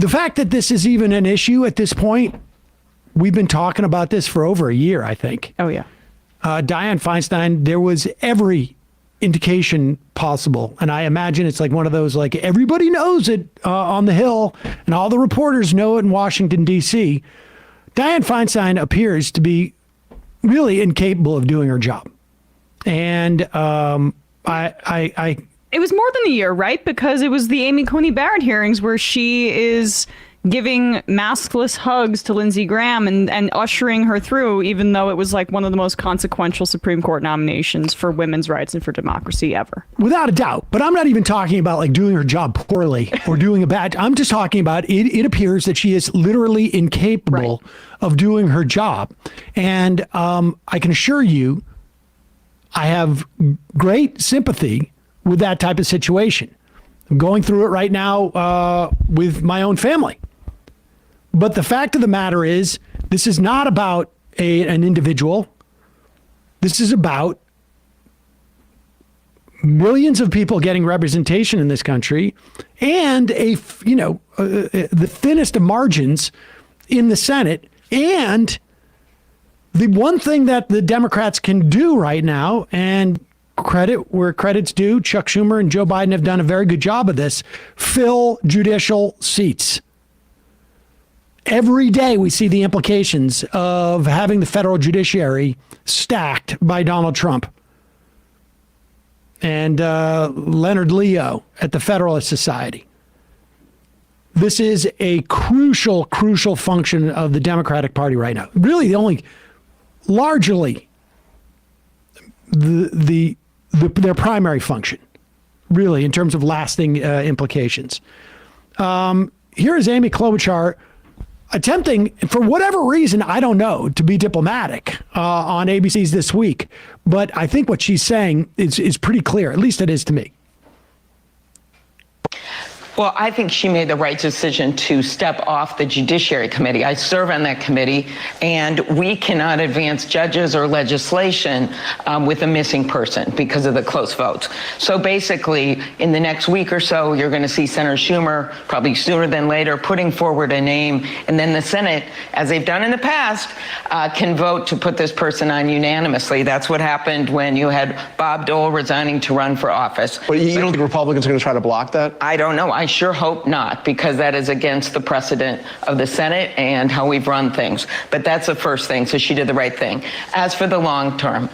the fact that this is even an issue at this point, we've been talking about this for over a year, I think. Oh, yeah. Dianne Feinstein, there was every indication possible. And I imagine it's like one of those, like, everybody knows it on the Hill and all the reporters know it in Washington, D.C. Dianne Feinstein appears to be really incapable of doing her job. And It was more than a year, right? Because it was the Amy Coney Barrett hearings where she is giving maskless hugs to Lindsey Graham and ushering her through, even though it was like one of the most consequential Supreme Court nominations for women's rights and for democracy ever. Without a doubt. But I'm not even talking about like doing her job poorly or doing a bad. I'm just talking about it appears that she is literally incapable of doing her job. And I can assure you, I have great sympathy with that type of situation. I'm going through it right now with my own family. But the fact of the matter is, this is not about an individual. This is about millions of people getting representation in this country and the thinnest of margins in the Senate. And the one thing that the Democrats can do right now, and credit where credit's due, Chuck Schumer and Joe Biden have done a very good job of this, fill judicial seats. Every day we see the implications of having the federal judiciary stacked by Donald Trump and Leonard Leo at the Federalist Society. This is a crucial function of the Democratic Party right now. Really, the only largely their primary function, really, in terms of lasting implications. Here is Amy Klobuchar attempting, for whatever reason, I don't know, to be diplomatic on ABC's This Week. But I think what she's saying is pretty clear, at least it is to me. Well, I think she made the right decision to step off the Judiciary Committee. I serve on that committee, and we cannot advance judges or legislation with a missing person because of the close votes. So basically, in the next week or so, you're going to see Senator Schumer, probably sooner than later, putting forward a name, and then the Senate, as they've done in the past, can vote to put this person on unanimously. That's what happened when you had Bob Dole resigning to run for office. But you don't think Republicans are going to try to block that? I don't know. I sure hope not, because that is against the precedent of the Senate and how we've run things. But that's the first thing, so she did the right thing. As for the long term,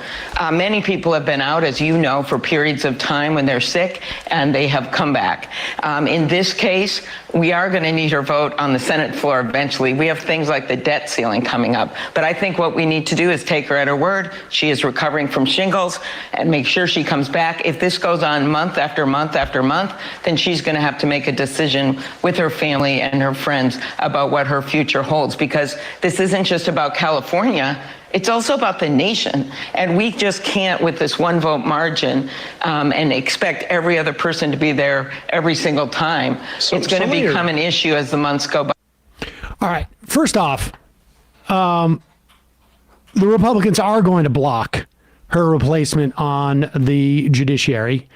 many people have been out, as you know, for periods of time when they're sick, and they have come back. In this case, we are going to need her vote on the Senate floor eventually. We have things like the debt ceiling coming up. But I think what we need to do is take her at her word. She is recovering from shingles, and make sure she comes back. If this goes on month after month after month, then she's going to have to make a decision with her family and her friends about what her future holds, because this isn't just about California. It's also about the nation. And we just can't, with this one vote margin, and expect every other person to be there every single time. So, it's going to become an issue as the months go by. All right. First off, the Republicans are going to block her replacement on the judiciary.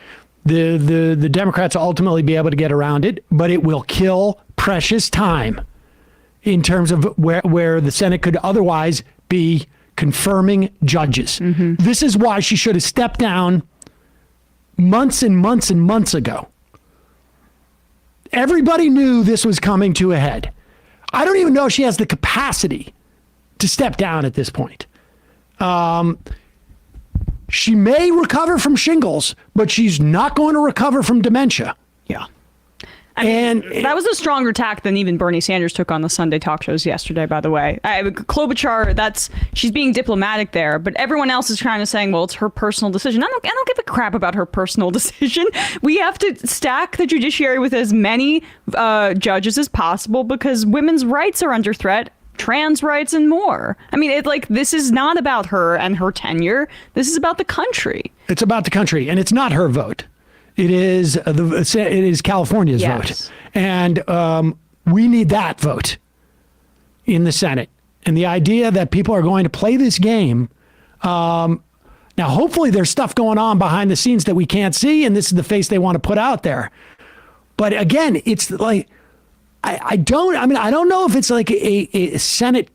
The Democrats will ultimately be able to get around it, but it will kill precious time in terms of where the Senate could otherwise be confirming judges. Mm-hmm. This is why she should have stepped down months and months and months ago. Everybody knew this was coming to a head. I don't even know if she has the capacity to step down at this point. She may recover from shingles, but she's not going to recover from dementia. Yeah. And that was a stronger tack than even Bernie Sanders took on the Sunday talk shows yesterday, by the way. Klobuchar, she's being diplomatic there, but everyone else is trying to saying, well, it's her personal decision. I don't give a crap about her personal decision. We have to stack the judiciary with as many judges as possible because women's rights are under threat, trans rights and more. I mean, this is not about her and her tenure. This is about the country. It's about the country, and it's not her vote. It is California's vote. And we need that vote in the Senate. And the idea that people are going to play this game. Now, hopefully there's stuff going on behind the scenes that we can't see, and this is the face they want to put out there. But again, it's like I don't know if it's like a Senate,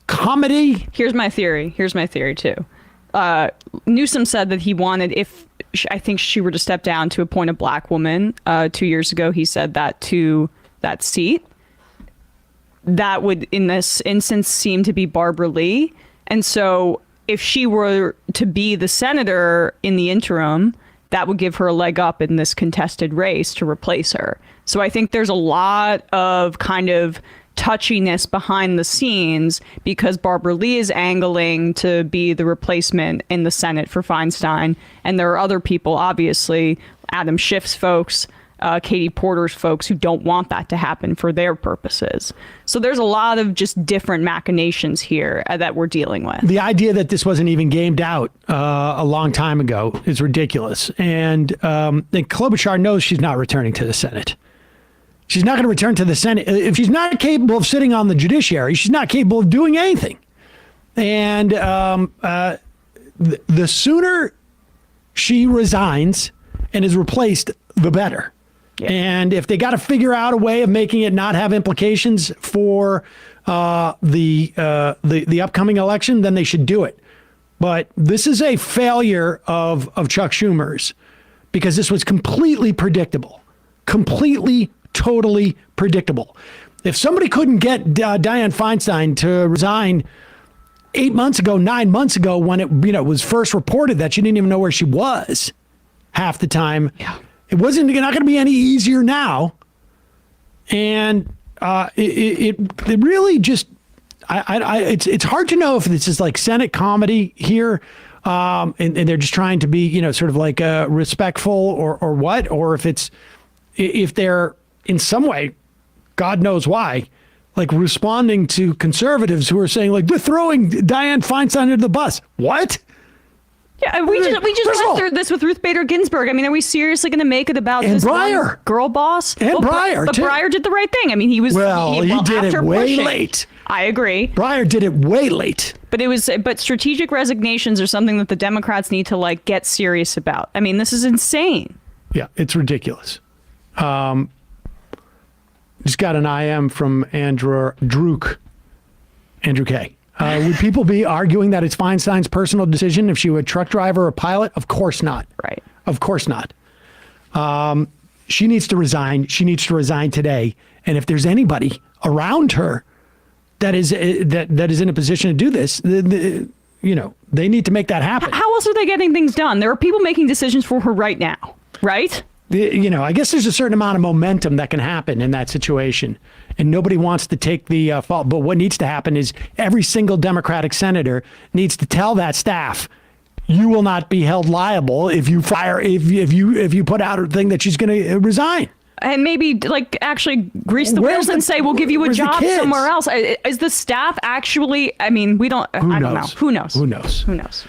comedy. Here's my theory too. Newsom said that he wanted, if I think she were to step down, to appoint a black woman 2 years ago. He said that to that seat. That would, in this instance, seem to be Barbara Lee. And so if she were to be the senator in the interim, that would give her a leg up in this contested race to replace her. So I think there's a lot of kind of touchiness behind the scenes because Barbara Lee is angling to be the replacement in the Senate for Feinstein. And there are other people, obviously, Adam Schiff's folks, Katie Porter's folks, who don't want that to happen for their purposes. So there's a lot of just different machinations here that we're dealing with. The idea that this wasn't even gamed out a long time ago is ridiculous. And Klobuchar knows she's not returning to the Senate. She's not going to return to the Senate. If she's not capable of sitting on the judiciary, she's not capable of doing anything. And the sooner she resigns and is replaced, the better. Yeah. And if they got to figure out a way of making it not have implications for the upcoming election, then they should do it. But this is a failure of Chuck Schumer's because this was completely predictable, totally predictable. If somebody couldn't get Dianne Feinstein to resign 8 months ago, 9 months ago, when it was first reported that she didn't even know where she was half the time. Yeah. It wasn't not going to be any easier now. And it really just, it's hard to know if this is like Senate comedy here. And they're just trying to be, sort of like respectful or what, or if they're in some way, God knows why, like responding to conservatives who are saying like, they're throwing Dianne Feinstein under the bus. What? Yeah, we just went through this with Ruth Bader Ginsburg. I mean, are we seriously going to make it about this Breyer. Girl boss? And Breyer, but Breyer did the right thing. I mean, he did it way late. I agree. Breyer did it way late. But strategic resignations are something that the Democrats need to like get serious about. I mean, this is insane. Yeah, it's ridiculous. Just got an IM from Andrew K. Would people be arguing that it's Feinstein's personal decision if she were a truck driver or pilot? Of course not. Right. Of course not. She needs to resign. She needs to resign today. And if there's anybody around her that is in a position to do this, they need to make that happen. How else are they getting things done? There are people making decisions for her right now, right? I guess there's a certain amount of momentum that can happen in that situation. And nobody wants to take the fault. But what needs to happen is every single Democratic senator needs to tell that staff, you will not be held liable if you fire, if you put out a thing that she's going to resign. And maybe like actually grease the wheels and say, we'll give you a job somewhere else. Is the staff actually, I mean, I don't know. Who knows? Who knows?